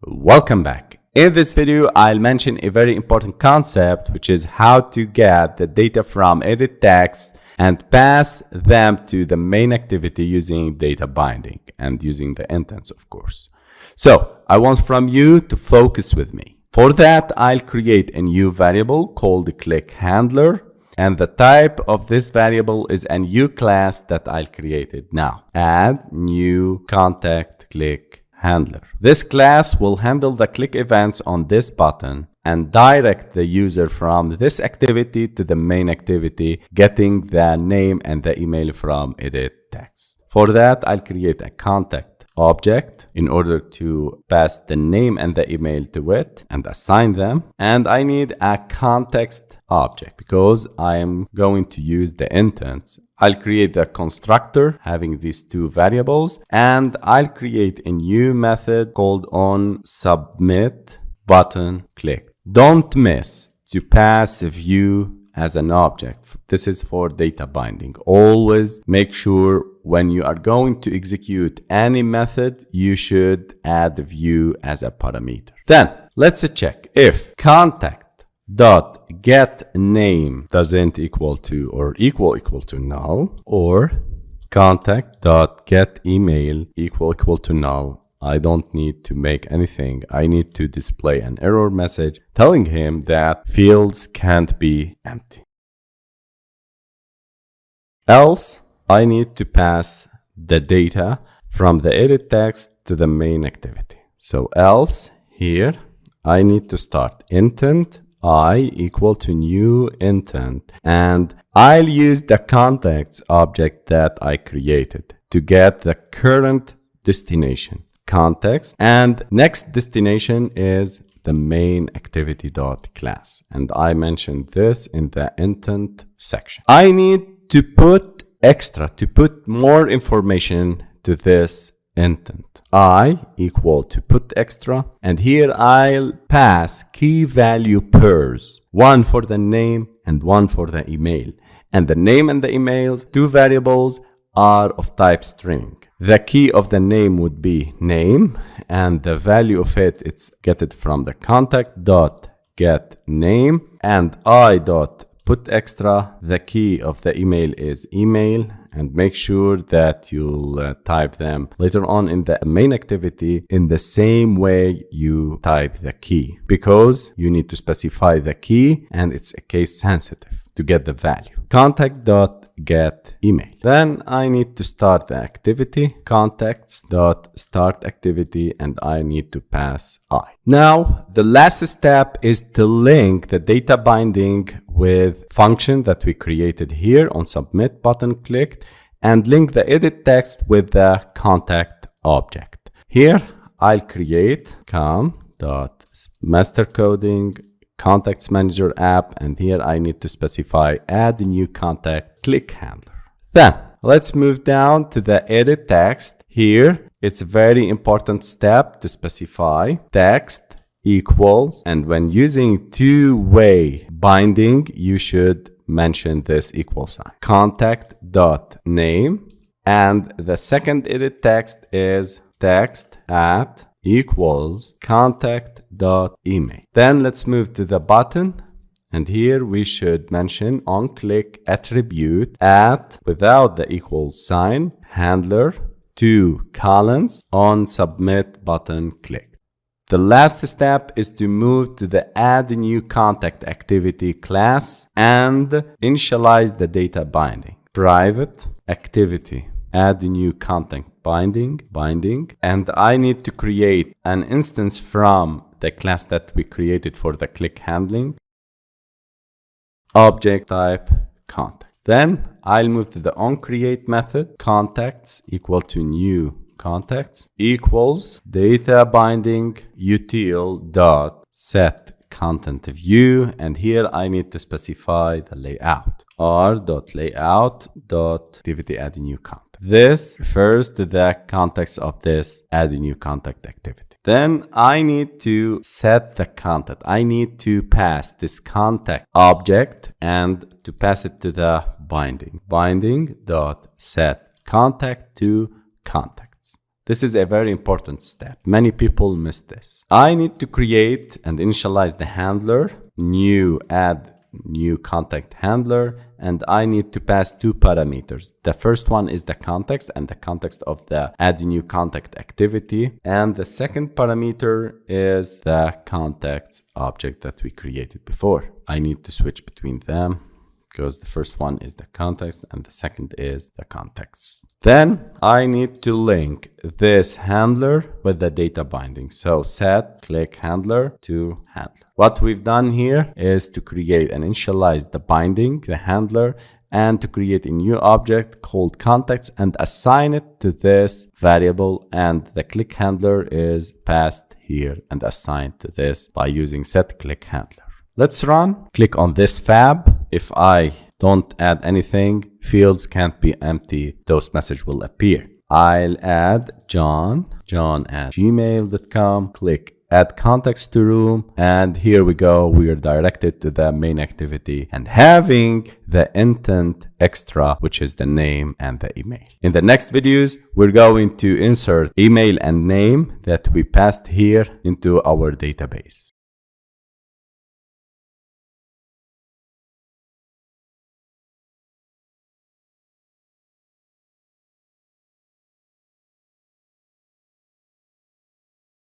Welcome back. In this video, I'll mention a very important concept, which is how to get the data from EditText and pass them to the main activity using data binding and using the intents, of course. So I want from you to focus with me. For that, I'll create a new variable called clickHandler, and the type of this variable is a new class that I'll create it now. Add new contact clickHandler. This class will handle the click events on this button and direct the user from this activity to the main activity, getting the name and the email from EditText. For that, I'll create a contact object in order to pass the name and the email to it and assign them. And I need a context object because I am going to use the intents. I'll create the constructor having these two variables, and I'll create a new method called onSubmitButtonClick. Don't miss to pass view as an object. This is for data binding. Always make sure when you are going to execute any method, you should add the view as a parameter. Then let's check if contact.getName doesn't equal to or equal to null, or contact.getEmail equal to null. I don't need to make anything. I need to display an error message telling him that fields can't be empty. Else, I need to pass the data from the edit text to the main activity. So else here, I need to start intent I equal to new intent, and I'll use the contacts object that I created to get the current destination context, and next destination is the main activity.class, and I mentioned this in the intent section. I need to put more information to this intent. I equal to put extra, and here I'll pass key value pairs, one for the name and one for the email, and the name and the emails, two variables, are of type string. The key of the name would be name, and the value of it's get it from the contact.getName, and I.putExtra, the key of the email is email, and make sure that you'll type them later on in the main activity in the same way you type the key, because you need to specify the key and it's a case sensitive to get the value. Contact.getEmail. Then I need to start the activity, contacts.startActivity, and I need to pass I. Now, the last step is to link the data binding with function that we created here on submit button clicked, and link the edit text with the contact object. Here, I'll create com.mastercoding contacts manager app, and here I need to specify add a new contact click handler. Then let's move down to the edit text. Here it's a very important step to specify text equals, and when using two-way binding you should mention this equal sign, contact.name, and the second edit text is text at equals contact.email. Then let's move to the button, and here we should mention on click attribute at without the equals sign handler 2 colons on submit button click. The last step is to move to the add new contact activity class and initialize the data binding. Private activity add new contact binding, and I need to create an instance from the class that we created for the click handling. Object type contact. Then I'll move to the onCreate method, contacts equal to new contacts equals data binding util dot set content view, and here I need to specify the layout r.layout.activity add new contact. This refers to the context of this add a new contact activity. Then I need to set the content. I need to pass this contact object and to pass it to the binding dot set contact to contacts. This is a very important step. Many people miss this. I need to create and initialize the handler, add new contact handler, and I need to pass two parameters. The first one is the context and the context of the add new contact activity. And the second parameter is the contacts object that we created before. I need to switch between them because the first one is the context and the second is the contacts. Then I need to link this handler with the data binding. So set click handler to handler. What we've done here is to create and initialize the binding, the handler, and to create a new object called contacts and assign it to this variable, and the click handler is passed here and assigned to this by using set click handler. Let's run. Click on this fab. If I don't add anything, fields can't be empty. Those message will appear. I'll add John at gmail.com. Click add contacts to room. And here we go. We are directed to the main activity and having the intent extra, which is the name and the email. In the next videos, we're going to insert email and name that we passed here into our database.